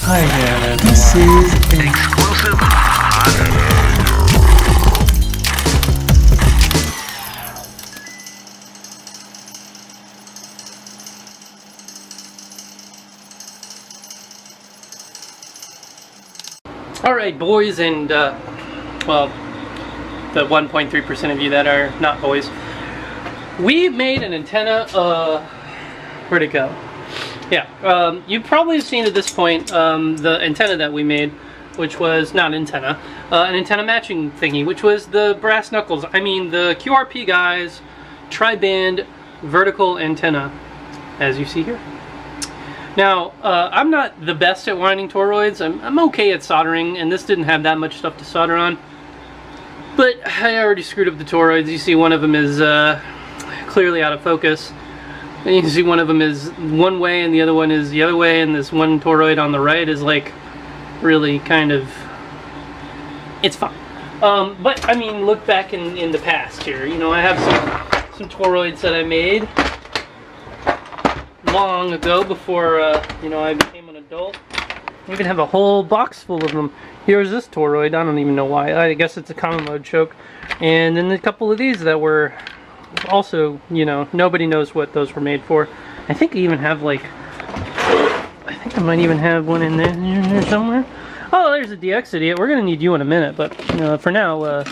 Hi there, this is exclusive hot. Alright, boys, and well, the 1.3% of you that are not boys, we made an antenna. Where'd it go? Yeah, you've probably seen at this point the antenna that we made, which was not an antenna matching thingy, which was the brass knuckles. I mean, the QRPGuys Triband Vertical Antenna, as you see here. Now, I'm not the best at winding toroids. I'm okay at soldering, and this didn't have that much stuff to solder on. But I already screwed up the toroids. You see one of them is clearly out of focus. And you can see one of them is one way and the other one is the other way, and this one toroid on the right is like really kind of, it's fine. But I mean, look back in the past here. You know, I have some toroids that I made long ago before you know, I became an adult. You can have a whole box full of them. Here's this toroid. I don't even know why. I guess it's a common mode choke. And then a couple of these that were also, you know, nobody knows what those were made for. I think I even have like, I think I might even have one in there somewhere. Oh, there's a DX idiot. We're gonna need you in a minute, but for now,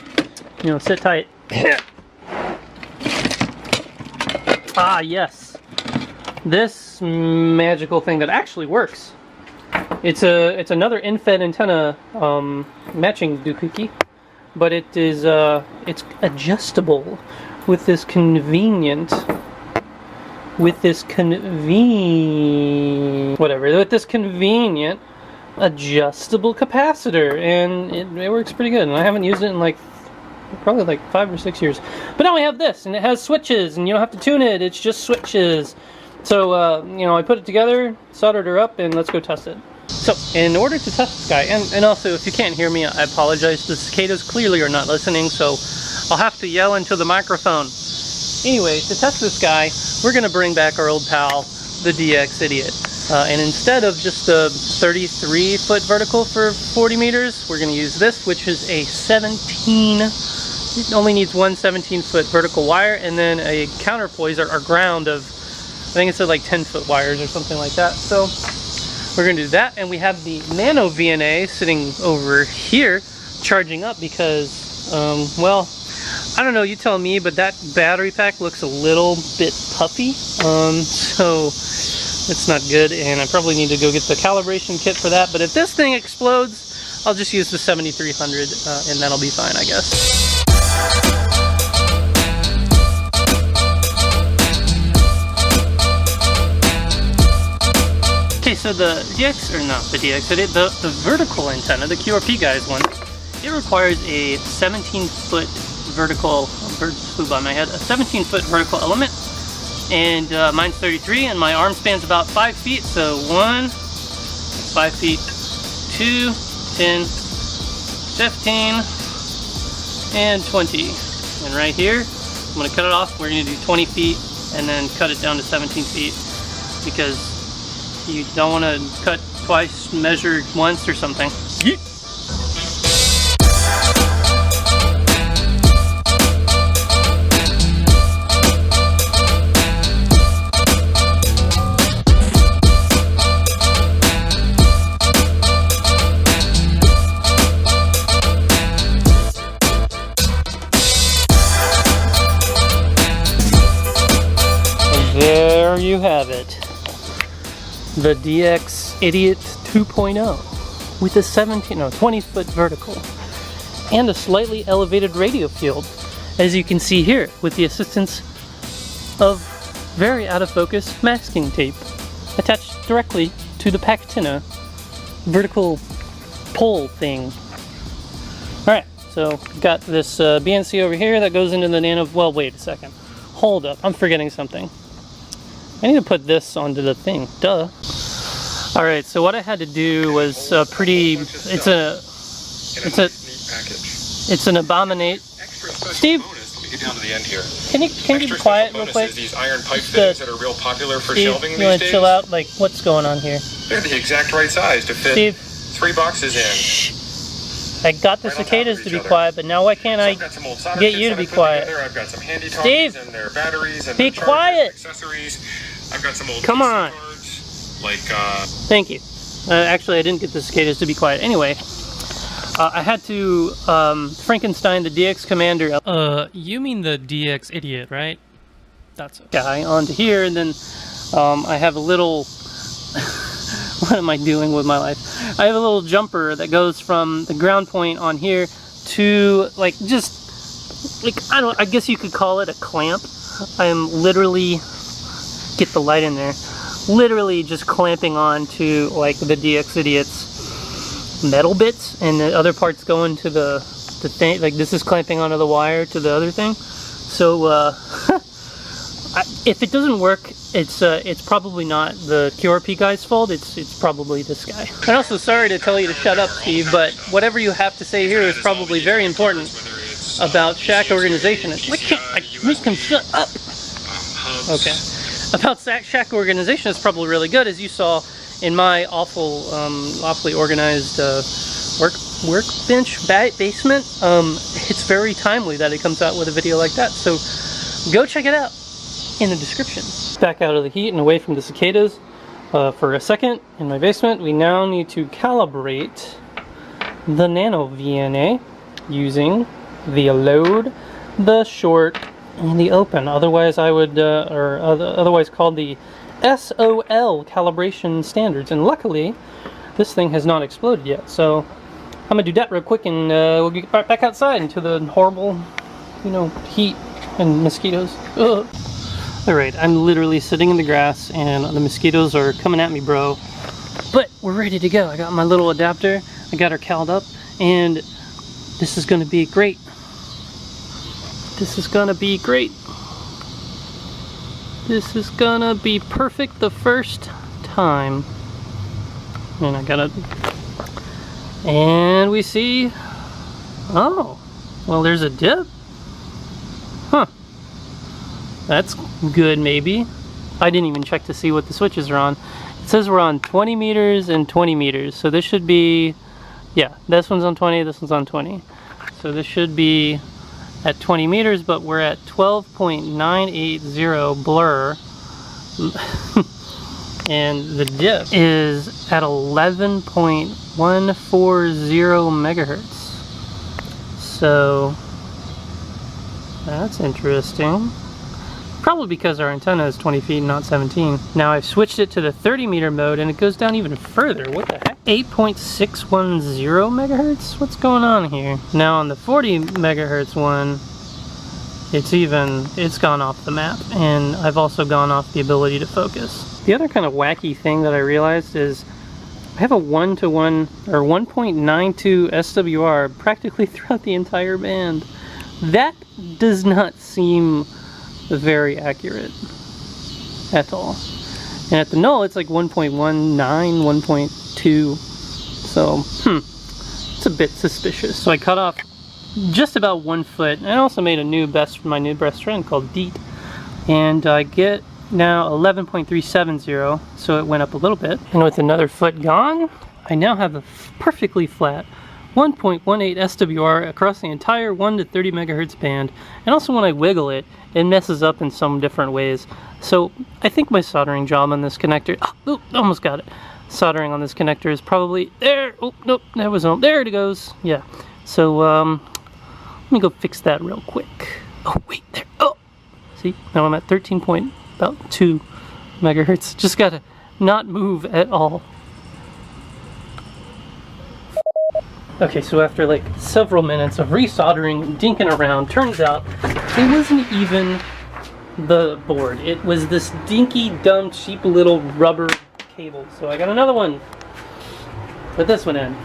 you know, sit tight. Ah, yes. This magical thing that actually works. It's another in-fed antenna matching doohickey, but it is it's adjustable with this convenient adjustable capacitor, and it works pretty good. And I haven't used it in like probably like 5 or 6 years, but now we have this, and it has switches, and you don't have to tune it. It's just switches. So you know, I put it together, soldered her up, and let's go test it. So in order to test this guy, and also if you can't hear me, I apologize. The cicadas clearly are not listening, so I'll have to yell into the microphone. Anyway, to test this guy, we're going to bring back our old pal, the DX Idiot. And instead of just a 33-foot vertical for 40 meters, we're going to use this, which is a 17, it only needs one 17-foot vertical wire, and then a counterpoise or ground of, I think it's like 10-foot wires or something like that. So we're going to do that, and we have the Nano VNA sitting over here charging up because, well, I don't know, you tell me, but that battery pack looks a little bit puffy, so it's not good, and I probably need to go get the calibration kit for that. But if this thing explodes, I'll just use the 7300, and that'll be fine, I guess. Okay, so the DX, or not the DX, the vertical antenna, the QRPGuys one, it requires a 17-foot vertical, birds flew by my head, a 17-foot vertical element, and mine's 33, and my arm span's about 5 feet, so 1, 5 feet, 2, 10, 15, and 20. And right here, I'm going to cut it off. We're going to do 20 feet, and then cut it down to 17 feet, because you don't want to cut twice, measure once or something. Yeet. There you have it. The DX Idiot 2.0 with a 20-foot vertical and a slightly elevated radio field, as you can see here, with the assistance of very out of focus masking tape attached directly to the Pacatina vertical pole thing. Alright, so got this BNC over here that goes into the Nano. Well, wait a second. Hold up, I'm forgetting something. I need to put this onto the thing, duh. Alright, so what I had to do was it's an abominate. Steve, get down to the end here. Can you be quiet real quick? These iron pipe fittings that are real popular for Steve, shelving you these want to days. chill out? Like, what's going on here? They're the exact right size to fit Steve. 3 boxes in. I got the Right on top cicadas of to each be other. quiet, but now why can't So I I've got some old solder get kits you to that I be put quiet? together. I've got some handy Steve! talkies and their batteries and Be their chargers quiet! and accessories. I've got some old Come PC on. cards, like Thank you. Actually, I didn't get the cicadas to be quiet. Anyway, I had to Frankenstein the DX Commander. You mean the DX idiot, right? That's it. Guy onto here, and then I have a little. What am I doing with my life? I have a little jumper that goes from the ground point on here to like just like I guess you could call it a clamp. I am literally get the light in there. Literally just clamping on to like the DX Idiot's metal bits, and the other parts going to the thing. Like this is clamping onto the wire to the other thing. So if it doesn't work, it's probably not the QRP guy's fault. It's probably this guy. And also, sorry to tell you to shut up, Steve, but whatever you have to say here is probably very important about shack organization. Why can't I make him shut up? Okay. About shack organization is probably really good, as you saw in my awfully organized workbench basement. It's very timely that it comes out with a video like that. So go check it out in the description. Back out of the heat and away from the cicadas for a second in my basement. We now need to calibrate the Nano VNA using the load, the short, and the open. Otherwise I would, otherwise called the SOL calibration standards. And luckily, this thing has not exploded yet. So I'm gonna do that real quick, and we'll get back outside into the horrible, heat and mosquitoes. Ugh. Alright, I'm literally sitting in the grass and the mosquitoes are coming at me, bro. But we're ready to go. I got my little adapter, I got her cowled up, and this is gonna be great. This is gonna be great. This is gonna be perfect the first time. And I gotta... And we see... Oh, well, there's a dip. Huh. That's good, maybe. I didn't even check to see what the switches are on. It says we're on 20 meters and 20 meters. So this should be, yeah, this one's on 20, this one's on 20. So this should be at 20 meters, but we're at 12.980 blur. And the dip is at 11.140 megahertz. So that's interesting. Probably because our antenna is 20 feet, not 17. Now I've switched it to the 30 meter mode and it goes down even further. What the heck? 8.610 megahertz? What's going on here? Now on the 40 megahertz one, it's gone off the map, and I've also gone off the ability to focus. The other kind of wacky thing that I realized is I have a 1-to-1 or 1.92 SWR practically throughout the entire band. That does not seem very accurate at all. And at the null it's like 1.19, 1.2. So it's a bit suspicious. So I cut off just about 1 foot, and I also made a new my new best friend called Deet, and I get now 11.370, so it went up a little bit. And with another foot gone, I now have a perfectly flat 1.18 SWR across the entire 1 to 30 megahertz band. And also when I wiggle it, it messes up in some different ways. So I think my soldering job on this connector, almost got it. Soldering on this connector is probably there. Oh, nope, there it goes. Yeah. So let me go fix that real quick. Oh, wait, there. Oh, see, now I'm at 13.2 megahertz. Just gotta not move at all. Okay, so after like several minutes of resoldering and dinking around, turns out it wasn't even the board. It was this dinky, dumb, cheap little rubber cable. So I got another one. Put this one in.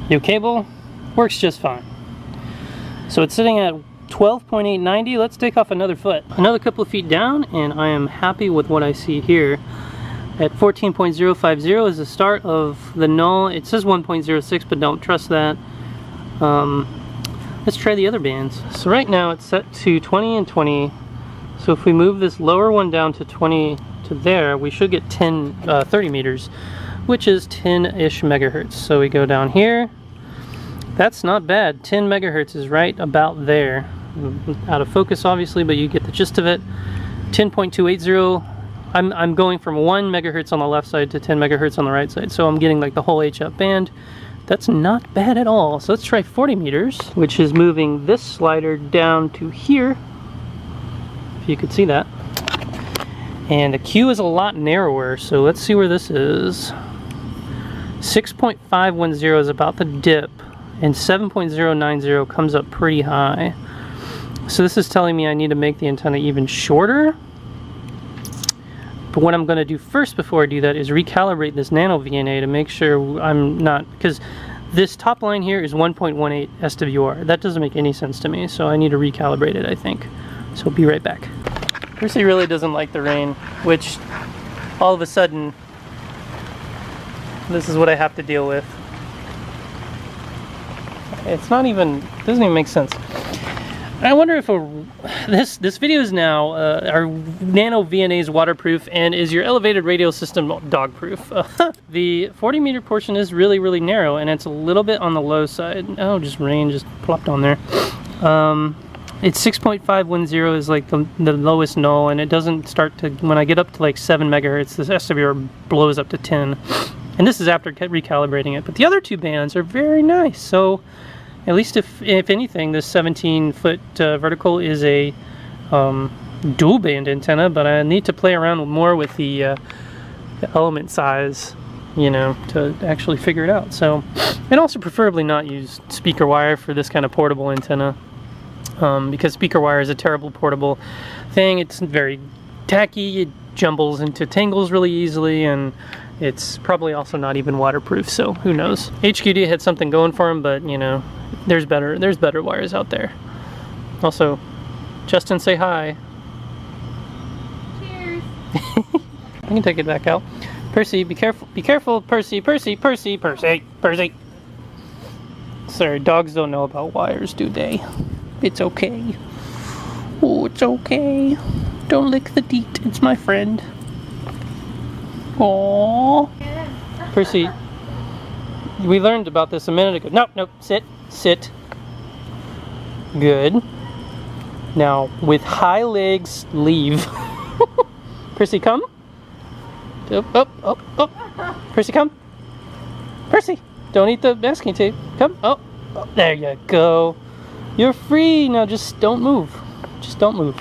New cable, works just fine. So it's sitting at 12.890. Let's take off another foot. Another couple of feet down, and I am happy with what I see here. At 14.050 is the start of the null. It says 1.06, but don't trust that. Let's try the other bands. So right now it's set to 20 and 20. So if we move this lower one down to 20 to there, we should get 30 meters. which is 10-ish megahertz. So we go down here. That's not bad. 10 megahertz is right about there. Out of focus, obviously, but you get the gist of it. 10.280. I'm going from 1 megahertz on the left side to 10 megahertz on the right side, so I'm getting like the whole HF band. That's not bad at all. So let's try 40 meters, which is moving this slider down to here, if you could see that. And the Q is a lot narrower, so let's see where this is. 6.510 is about the dip, and 7.090 comes up pretty high. So this is telling me I need to make the antenna even shorter. But what I'm going to do first before I do that is recalibrate this nano VNA to make sure I'm not, because this top line here is 1.18 SWR. That doesn't make any sense to me, so I need to recalibrate it, I think. So I'll be right back. Percy really doesn't like the rain, which all of a sudden, this is what I have to deal with. It's not even, doesn't even make sense. I wonder if this video is now, are nano VNAs waterproof, and is your elevated radio system dog-proof? The 40 meter portion is really, really narrow, and it's a little bit on the low side. Oh, just rain just plopped on there. It's 6.510 is like the lowest null, and it doesn't start to, when I get up to like 7 megahertz, this SWR blows up to 10. And this is after recalibrating it. But the other two bands are very nice, so at least if anything, this 17-foot vertical is a dual band antenna, but I need to play around more with the element size, you know, to actually figure it out. So, and also preferably not use speaker wire for this kind of portable antenna, because speaker wire is a terrible portable thing. It's very tacky, it jumbles into tangles really easily, and it's probably also not even waterproof, so who knows. HQD had something going for him, but you know, there's better wires out there. Also, Justin, say hi. Cheers. I can take it back out. Percy, be careful, Percy. Sorry, dogs don't know about wires, do they? It's okay. Oh, it's okay. Don't lick the deet, it's my friend. Aww. Percy, we learned about this a minute ago. Nope, sit. Good. Now, with high legs, leave. Percy, come. Oh. Percy, come. Percy, don't eat the masking tape. Come. Oh, there you go. You're free. Now just don't move. Just don't move.